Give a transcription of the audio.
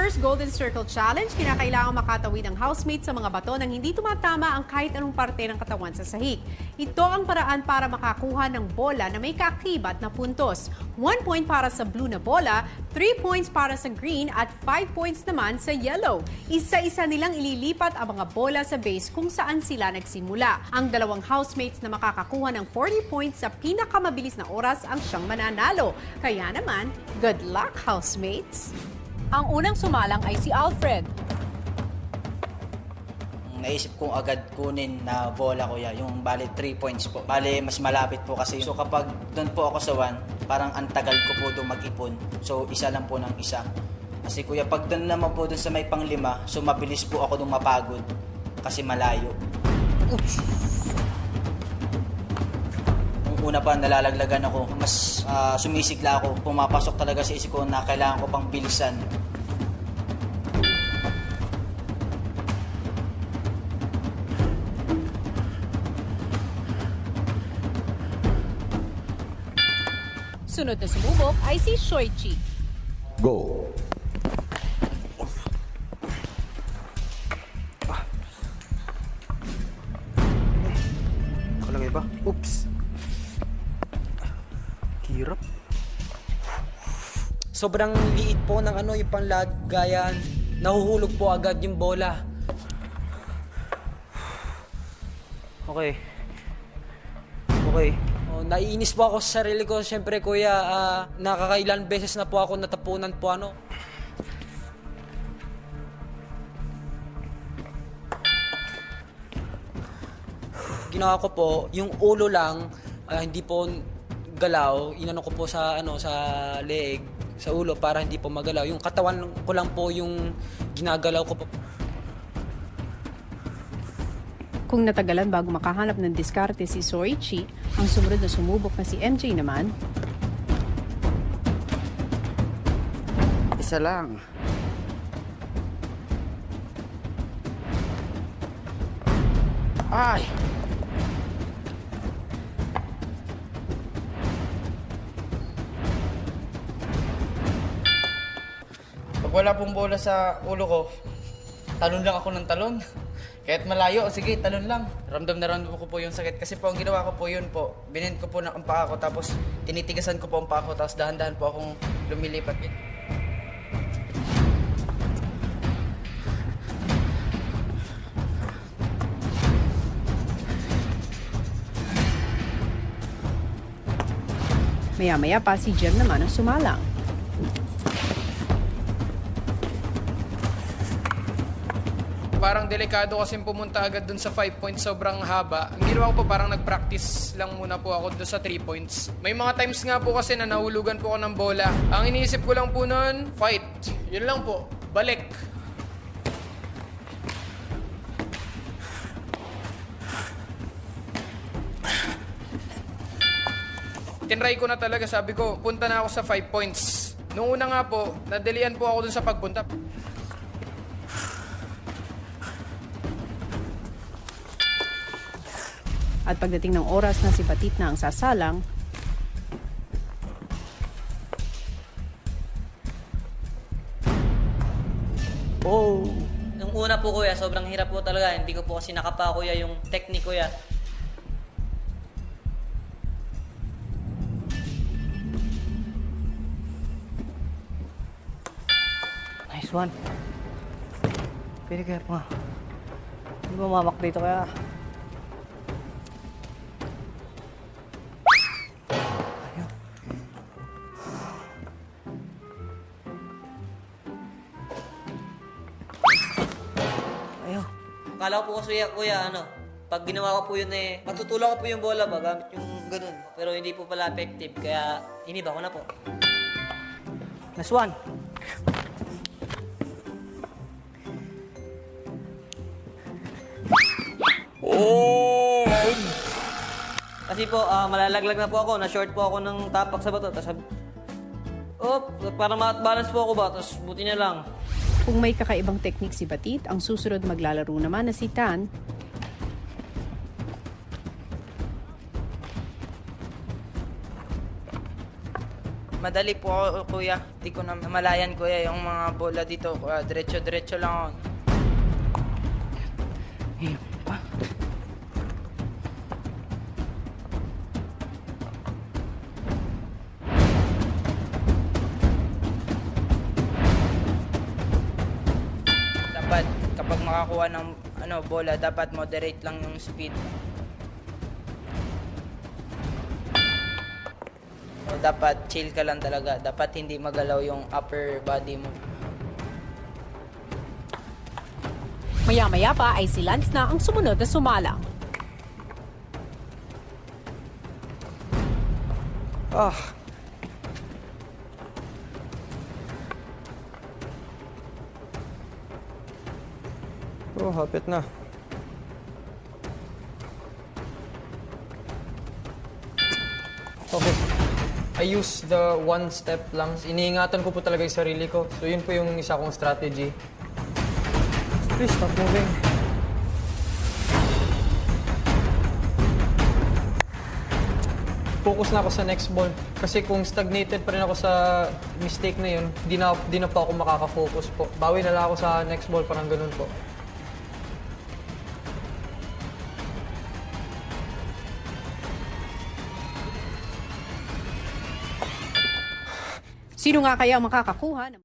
first Golden Circle Challenge, kinakailangan makatawid ang housemate sa mga bato nang hindi tumatama ang kahit anong parte ng katawan sa sahig. Ito ang paraan para makakuha ng bola na may kaakibat na puntos. 1 point para sa blue na bola, 3 points para sa green at 5 points naman sa yellow. Isa-isa nilang ililipat ang mga bola sa base kung saan sila nagsimula. Ang dalawang housemates na makakakuha ng 40 points sa pinakamabilis na oras ang siyang mananalo. Kaya naman, good luck, housemates! Ang unang sumalang ay si Alfred. Naisip kong agad kunin na bola kuya, yung bali 3 points po. Bali mas malapit po kasi. So kapag doon po ako sa 1, parang antagal ko po doon mag-ipon. So isa lang po ng isa. Kasi kuya, pag doon naman po doon sa may pang-5, so mabilis po ako doon mapagod. Kasi malayo. Nung una pa nalalaglagan ako, mas sumisigla ako. Pumapasok talaga sa isip ko na kailangan ko pang bilisan. Sunod na sumubok ay si Shoichi. Go! Nakalagay ba? Oops! Hirap. Sobrang liit po ng yung panlagayan. Nahuhulog po agad yung bola. Okay. Okay. Naiinis po ako sa sarili ko. Siyempre, kuya, nakakailan beses na po ako natapunan po Ginawa ko po, yung ulo lang, hindi po galaw. Inano ko po sa sa leeg, sa ulo para hindi po magalaw. Yung katawan ko lang po yung ginagalaw ko po. Kung natagalan bago makahanap ng diskarte si Shoichi, ang sumunod na sumubok na si MJ naman. Isa lang. Ay! Pag wala pong bola sa ulo ko, talon lang ako ng talon. Kahit malayo, sige, talon lang. Ramdam na ramdam ko po yung sakit. Kasi po, ang ginawa ko po yun po, binend ko po ang paa ko, tapos tinitigasan ko po ang paa ko, tapos dahan-dahan po akong lumilipat. Maya-maya pa si Jem naman ang sumalang. Parang delikado kasi pumunta agad dun sa 5 points, sobrang haba. Ang ginawa ko po, parang nag-practice lang muna po ako dun sa 3 points. May mga times nga po kasi na nahulugan po ako ng bola. Ang iniisip ko lang po nun, fight. Yun lang po, balik. Tinry ko na talaga, sabi ko, punta na ako sa 5 points. Noong una nga po, nadalian po ako dun sa pagpunta. At pagdating ng oras na si Batit na ang sasalang, Oh! Nung una po kuya, sobrang hirap po talaga. Hindi ko po kasi nakapa kuya yung technique kuya. Nice one. Pwede kaya pa. Hindi mamak dito kaya. Akala ko po kasi kuya, pag ginawa ko po yun matutulak ko po yung bola ba, gamit yung ganun. Pero hindi po pala effective, kaya iniba ko na po. Nice one. Kasi po, malalaglag na po ako, na-short po ako ng tapak sa bato. Tapos para ma-balance po ako ba, tapos buti na lang. kung may kakaibang teknik si Batit, ang susunod maglalaro naman na si Tan. Madali po ako, kuya. Di ko na malayan, kuya, yung mga bola dito. Diretso-diretso lang ako. Dapat kapag makakuha ng bola, dapat moderate lang yung speed. O dapat chill ka lang talaga. Dapat hindi magalaw yung upper body mo. Maya-maya pa ay si Lance na ang sumunod na sumalang. Oh, hapit na. Okay. I use the one step lang. Iniingatan ko po talaga yung sarili ko. So yun po yung isa kong strategy. Please, stop moving. Focus na ako sa next ball. Kasi kung stagnated pa rin ako sa mistake na yun, di na po ako makaka-focus po. Bawi na lang ako sa next ball, parang ganun po. Sino nga kaya ang makakakuha ng